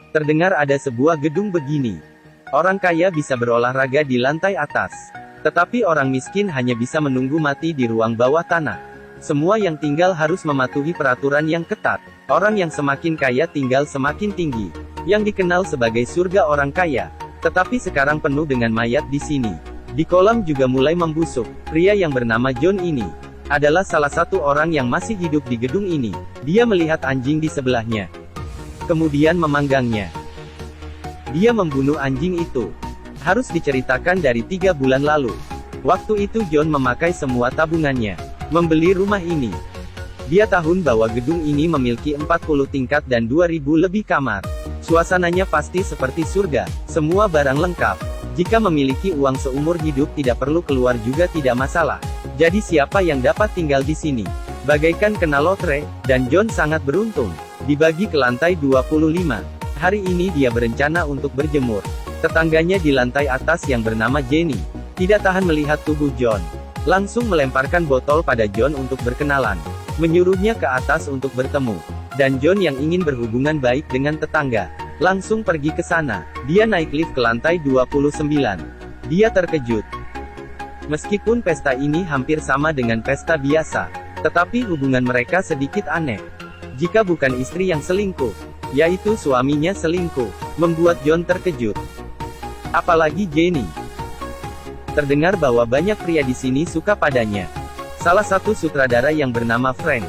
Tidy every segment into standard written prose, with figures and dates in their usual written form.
Terdengar ada sebuah gedung begini. Orang kaya bisa berolahraga di lantai atas. Tetapi orang miskin hanya bisa menunggu mati di ruang bawah tanah. Semua yang tinggal harus mematuhi peraturan yang ketat. Orang yang semakin kaya tinggal semakin tinggi, yang dikenal sebagai surga orang kaya. Tetapi sekarang penuh dengan mayat di sini. Di kolam juga mulai membusuk. Pria yang bernama John ini adalah salah satu orang yang masih hidup di gedung ini. Dia melihat anjing di sebelahnya, kemudian memanggangnya. Dia membunuh anjing itu. Harus diceritakan dari 3 bulan lalu. Waktu itu John memakai semua tabungannya membeli rumah ini. Dia tahu bahwa gedung ini memiliki 40 tingkat dan 2000 lebih kamar. Suasananya pasti seperti surga, semua barang lengkap. Jika memiliki uang seumur hidup tidak perlu keluar juga tidak masalah. Jadi siapa yang dapat tinggal di sini? Bagaikan kena lotre, dan John sangat beruntung. Dibagi ke lantai 25. Hari ini dia berencana untuk berjemur. Tetangganya di lantai atas yang bernama Jenny tidak tahan melihat tubuh John. Langsung melemparkan botol pada John untuk berkenalan. Menyuruhnya ke atas untuk bertemu. Dan John yang ingin berhubungan baik dengan tetangga langsung pergi ke sana. Dia naik lift ke lantai 29. Dia terkejut. Meskipun pesta ini hampir sama dengan pesta biasa, tetapi hubungan mereka sedikit aneh. Jika bukan istri yang selingkuh, yaitu suaminya selingkuh, membuat John terkejut. Apalagi Jenny. Terdengar bahwa banyak pria di sini suka padanya. Salah satu sutradara yang bernama Frank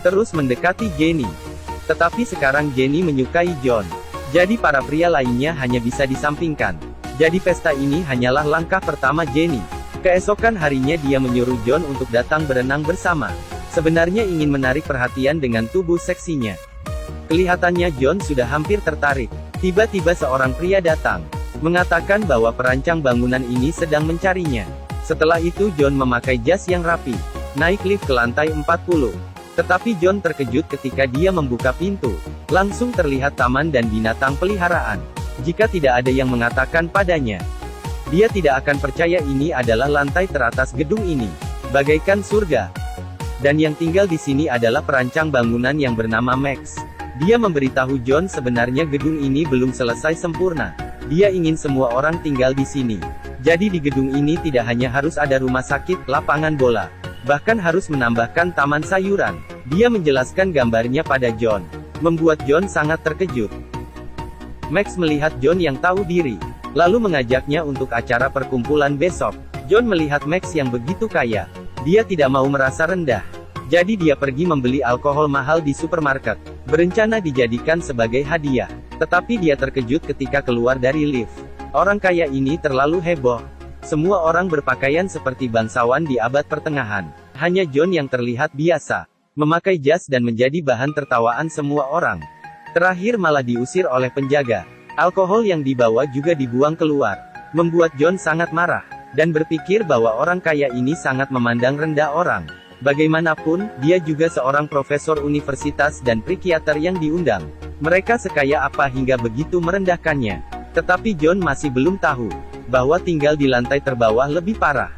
terus mendekati Jenny. Tetapi sekarang Jenny menyukai John. Jadi para pria lainnya hanya bisa disampingkan. Jadi pesta ini hanyalah langkah pertama Jenny. Keesokan harinya dia menyuruh John untuk datang berenang bersama. Sebenarnya ingin menarik perhatian dengan tubuh seksinya. Kelihatannya John sudah hampir tertarik. Tiba-tiba seorang pria datang, mengatakan bahwa perancang bangunan ini sedang mencarinya. Setelah itu John memakai jas yang rapi, naik lift ke lantai 40. Tetapi John terkejut ketika dia membuka pintu. Langsung terlihat taman dan binatang peliharaan. Jika tidak ada yang mengatakan padanya, dia tidak akan percaya ini adalah lantai teratas gedung ini. Bagaikan surga. Dan yang tinggal di sini adalah perancang bangunan yang bernama Max. Dia memberitahu John sebenarnya gedung ini belum selesai sempurna. Dia ingin semua orang tinggal di sini. Jadi di gedung ini tidak hanya harus ada rumah sakit, lapangan bola, bahkan harus menambahkan taman sayuran. Dia menjelaskan gambarnya pada John, membuat John sangat terkejut. Max melihat John yang tahu diri, lalu mengajaknya untuk acara perkumpulan besok. John melihat Max yang begitu kaya. Dia tidak mau merasa rendah. Jadi dia pergi membeli alkohol mahal di supermarket, berencana dijadikan sebagai hadiah. Tetapi dia terkejut ketika keluar dari lift. Orang kaya ini terlalu heboh. Semua orang berpakaian seperti bangsawan di abad pertengahan. Hanya John yang terlihat biasa, memakai jas dan menjadi bahan tertawaan semua orang. Terakhir malah diusir oleh penjaga. Alkohol yang dibawa juga dibuang keluar, membuat John sangat marah, dan berpikir bahwa orang kaya ini sangat memandang rendah orang. Bagaimanapun, dia juga seorang profesor universitas dan psikiater yang diundang. Mereka sekaya apa hingga begitu merendahkannya. Tetapi John masih belum tahu bahwa tinggal di lantai terbawah lebih parah.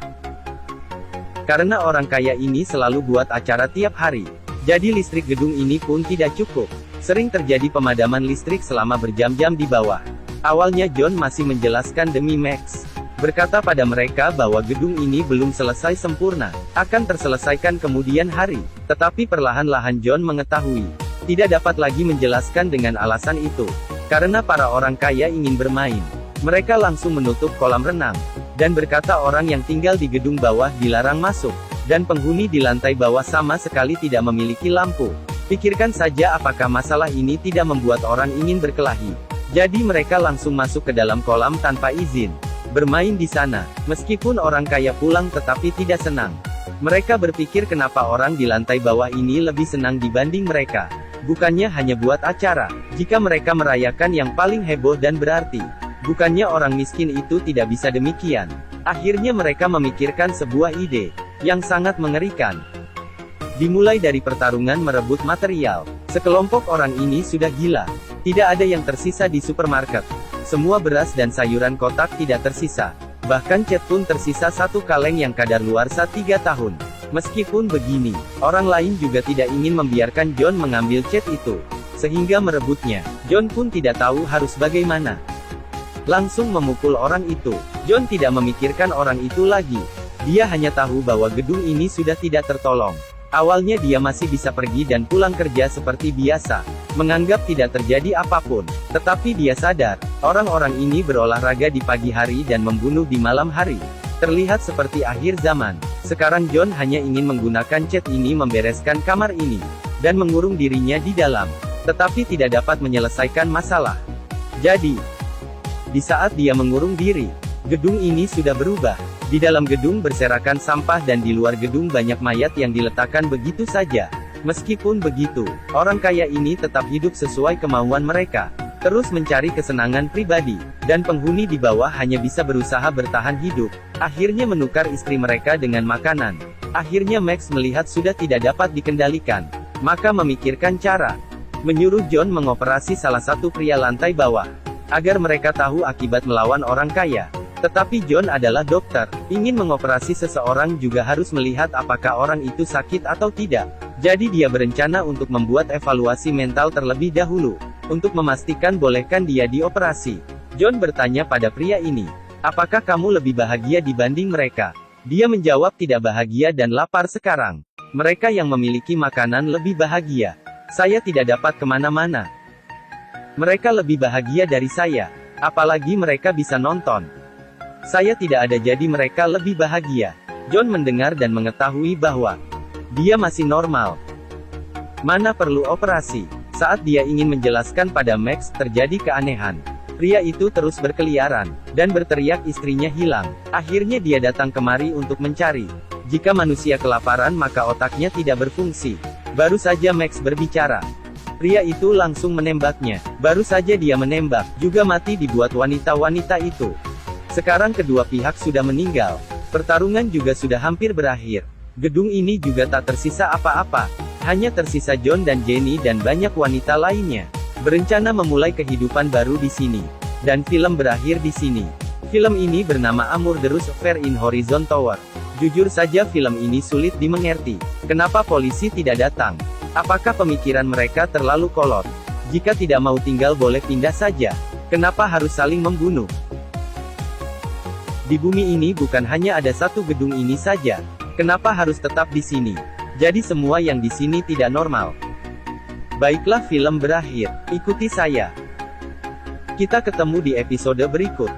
Karena orang kaya ini selalu buat acara tiap hari, jadi listrik gedung ini pun tidak cukup. Sering terjadi pemadaman listrik selama berjam-jam di bawah. Awalnya John masih menjelaskan demi Max, berkata pada mereka bahwa gedung ini belum selesai sempurna, akan terselesaikan kemudian hari. Tetapi perlahan-lahan John mengetahui, tidak dapat lagi menjelaskan dengan alasan itu. Karena para orang kaya ingin bermain, mereka langsung menutup kolam renang, dan berkata orang yang tinggal di gedung bawah dilarang masuk, dan penghuni di lantai bawah sama sekali tidak memiliki lampu. Pikirkan saja apakah masalah ini tidak membuat orang ingin berkelahi. Jadi mereka langsung masuk ke dalam kolam tanpa izin, bermain di sana. Meskipun orang kaya pulang tetapi tidak senang. Mereka berpikir kenapa orang di lantai bawah ini lebih senang dibanding mereka. Bukannya hanya buat acara, jika mereka merayakan yang paling heboh dan berarti. Bukannya orang miskin itu tidak bisa demikian. Akhirnya mereka memikirkan sebuah ide yang sangat mengerikan. Dimulai dari pertarungan merebut material. Sekelompok orang ini sudah gila. Tidak ada yang tersisa di supermarket. Semua beras dan sayuran kotak tidak tersisa. Bahkan cat pun tersisa satu kaleng yang kadaluarsa 3 tahun. Meskipun begini, orang lain juga tidak ingin membiarkan John mengambil cat itu. sehingga merebutnya. John pun tidak tahu harus bagaimana. Langsung memukul orang itu. John tidak memikirkan orang itu lagi. Dia hanya tahu bahwa gedung ini sudah tidak tertolong. Awalnya dia masih bisa pergi dan pulang kerja seperti biasa, menganggap tidak terjadi apapun. Tetapi dia sadar, orang-orang ini berolahraga di pagi hari dan membunuh di malam hari. Terlihat seperti akhir zaman. Sekarang John hanya ingin menggunakan cat ini membereskan kamar ini, dan mengurung dirinya di dalam. Tetapi tidak dapat menyelesaikan masalah. Jadi, di saat dia mengurung diri, gedung ini sudah berubah. Di dalam gedung berserakan sampah dan di luar gedung banyak mayat yang diletakkan begitu saja. Meskipun begitu, orang kaya ini tetap hidup sesuai kemauan mereka. Terus mencari kesenangan pribadi. Dan penghuni di bawah hanya bisa berusaha bertahan hidup. Akhirnya menukar istri mereka dengan makanan. Akhirnya Max melihat sudah tidak dapat dikendalikan. Maka memikirkan cara. Menyuruh John mengoperasi salah satu pria lantai bawah. Agar mereka tahu akibat melawan orang kaya. Tetapi John adalah dokter, ingin mengoperasi seseorang juga harus melihat apakah orang itu sakit atau tidak. Jadi dia berencana untuk membuat evaluasi mental terlebih dahulu, untuk memastikan bolehkan dia dioperasi. John bertanya pada pria ini, apakah kamu lebih bahagia dibanding mereka? Dia menjawab tidak bahagia dan lapar sekarang. Mereka yang memiliki makanan lebih bahagia. Saya tidak dapat kemana-mana. Mereka lebih bahagia dari saya. Apalagi mereka bisa nonton. Saya tidak ada jadi mereka lebih bahagia. John mendengar dan mengetahui bahwa dia masih normal. Mana perlu operasi. Saat dia ingin menjelaskan pada Max, terjadi keanehan. Pria itu terus berkeliaran, dan berteriak istrinya hilang. Akhirnya dia datang kemari untuk mencari. Jika manusia kelaparan maka otaknya tidak berfungsi. Baru saja Max berbicara. Pria itu langsung menembaknya. Baru saja dia menembak, juga mati dibuat wanita-wanita itu. Sekarang kedua pihak sudah meninggal. Pertarungan juga sudah hampir berakhir. Gedung ini juga tak tersisa apa-apa. Hanya tersisa John dan Jenny dan banyak wanita lainnya. Berencana memulai kehidupan baru di sini. Dan film berakhir di sini. Film ini bernama A Murderous Affair in Horizon Tower. Jujur saja film ini sulit dimengerti. Kenapa polisi tidak datang? Apakah pemikiran mereka terlalu kolot? Jika tidak mau tinggal boleh pindah saja. Kenapa harus saling membunuh? Di bumi ini bukan hanya ada satu gedung ini saja. Kenapa harus tetap di sini? Jadi semua yang di sini tidak normal. Baiklah, film berakhir. Ikuti saya. Kita ketemu di episode berikut.